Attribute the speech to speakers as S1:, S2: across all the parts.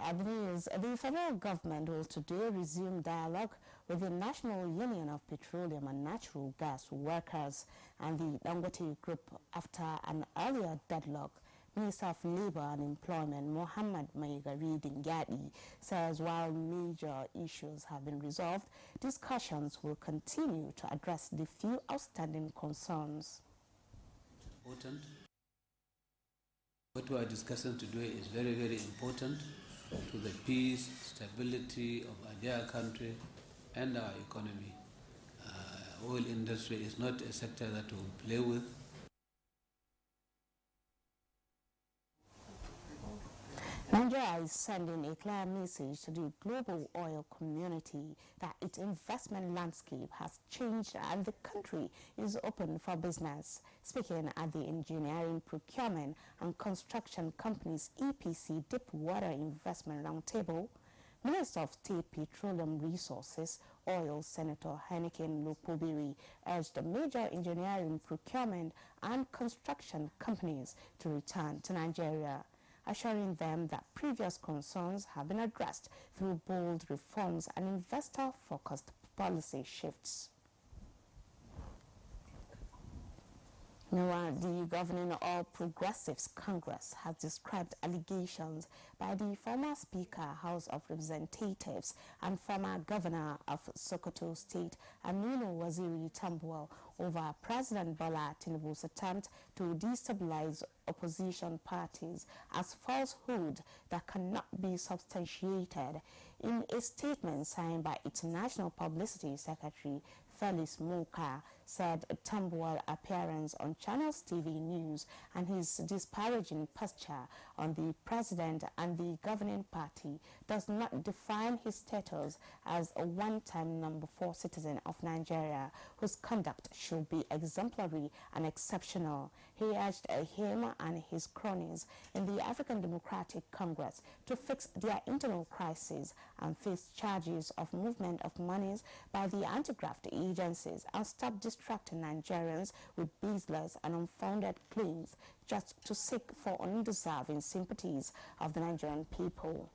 S1: at the news, the federal government will today resume dialogue with the National Union of Petroleum and Natural Gas Workers and the Dangote Group after an earlier deadlock. Minister of Labour and Employment Mohammed Maigari Dingyadi says while major issues have been resolved, discussions will continue to address the few outstanding concerns.
S2: Important. What we are discussing today is very, very important to the peace, stability of our dear country and our economy. Oil industry is not a sector that we play with.
S1: Nigeria is sending a clear message to the global oil community that its investment landscape has changed and the country is open for business. Speaking at the Engineering, Procurement and Construction Companies EPC Deepwater Investment Roundtable, Minister of State Petroleum Resources, Oil Senator Heineken Lopobiri urged the major engineering, procurement and construction companies to return to Nigeria, assuring them that previous concerns have been addressed through bold reforms and investor-focused policy shifts. Meanwhile, the governing All Progressives Congress has described allegations by the former Speaker, House of Representatives, and former Governor of Sokoto State, Aminu Waziri Tambuwal, over President Bola Tinubu's attempt to destabilize opposition parties as falsehood that cannot be substantiated. In a statement signed by its National Publicity Secretary, Felix Muka, said Tambuwal's appearance on Channels TV News and his disparaging posture on the president and the governing party does not define his status as a one-time number 4 citizen of Nigeria whose conduct should be exemplary and exceptional. He urged him and his cronies in the African Democratic Congress to fix their internal crisis and face charges of movement of monies by the anti-graft agencies and stop distracting Nigerians with baseless and unfounded claims just to seek for undeserving sympathies of the Nigerian people.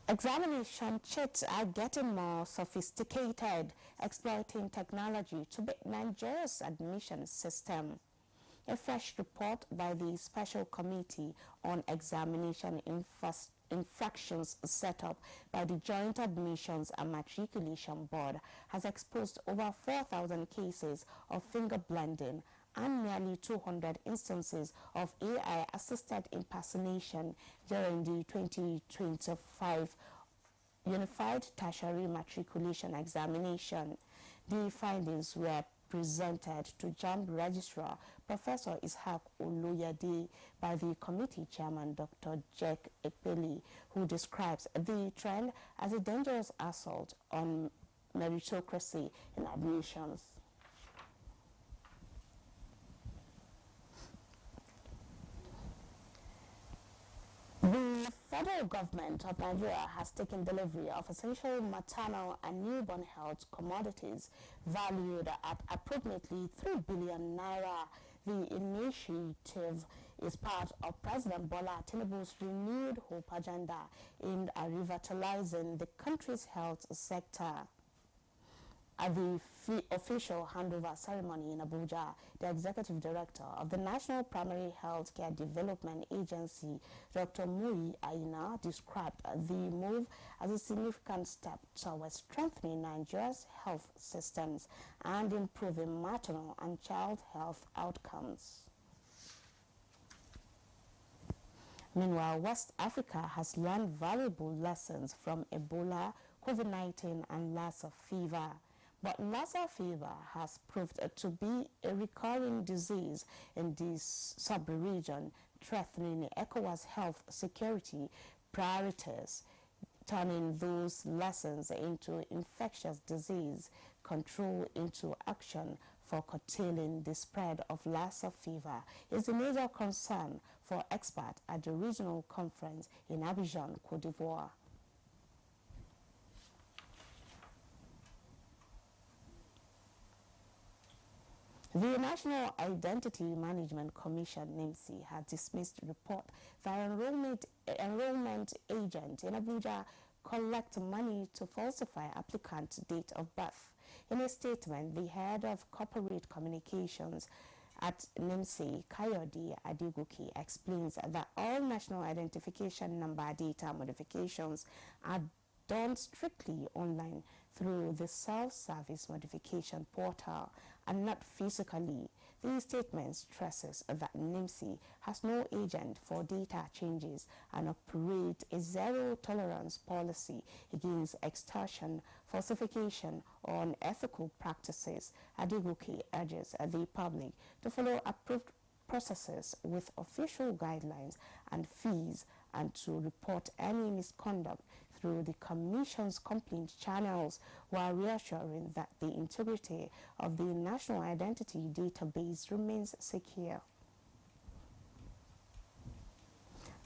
S1: Examination cheats are getting more sophisticated, exploiting technology to beat Nigeria's admission system. A fresh report by the Special Committee on Examination Infractions set up by the Joint Admissions and Matriculation Board has exposed over 4,000 cases of finger blending and nearly 200 instances of AI-assisted impersonation during the 2025 Unified Tertiary Matriculation Examination. The findings were presented to JAMB Registrar Professor Ishaq Oluyede by the committee chairman Dr. Jack Epeli, who describes the trend as a dangerous assault on meritocracy in admissions. The federal government of Nigeria has taken delivery of essential maternal and newborn health commodities valued at approximately 3 billion naira. The initiative is part of President Bola Tinubu's renewed hope agenda aimed at revitalizing the country's health sector. At the official handover ceremony in Abuja, the executive director of the National Primary Healthcare Development Agency, Dr. Muyi Aina, described the move as a significant step towards strengthening Nigeria's health systems and improving maternal and child health outcomes. Meanwhile, West Africa has learned valuable lessons from Ebola, COVID-19 and Lassa fever. But Lassa fever has proved to be a recurring disease in this sub-region, threatening ECOWAS health security priorities, turning those lessons into infectious disease control into action for curtailing the spread of Lassa fever is a major concern for experts at the regional conference in Abidjan, Cote d'Ivoire. The National Identity Management Commission, NIMC, has dismissed the report that enrollment agent in Abuja collect money to falsify applicants' date of birth. In a statement, the head of corporate communications at NIMC, Kayode Adegoke, explains that all national identification number data modifications are done strictly online through the self-service modification portal and not physically. The statement stresses that NIMC has no agent for data changes and operates a zero-tolerance policy against extortion, falsification, or unethical practices. Adegoke urges the public to follow approved processes with official guidelines and fees and to report any misconduct through the Commission's complaint channels, while reassuring that the integrity of the National Identity Database remains secure.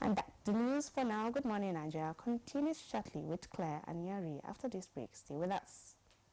S1: And that's the news for now. Good morning, Nigeria continues shortly with Claire and Yari after this break. Stay with us.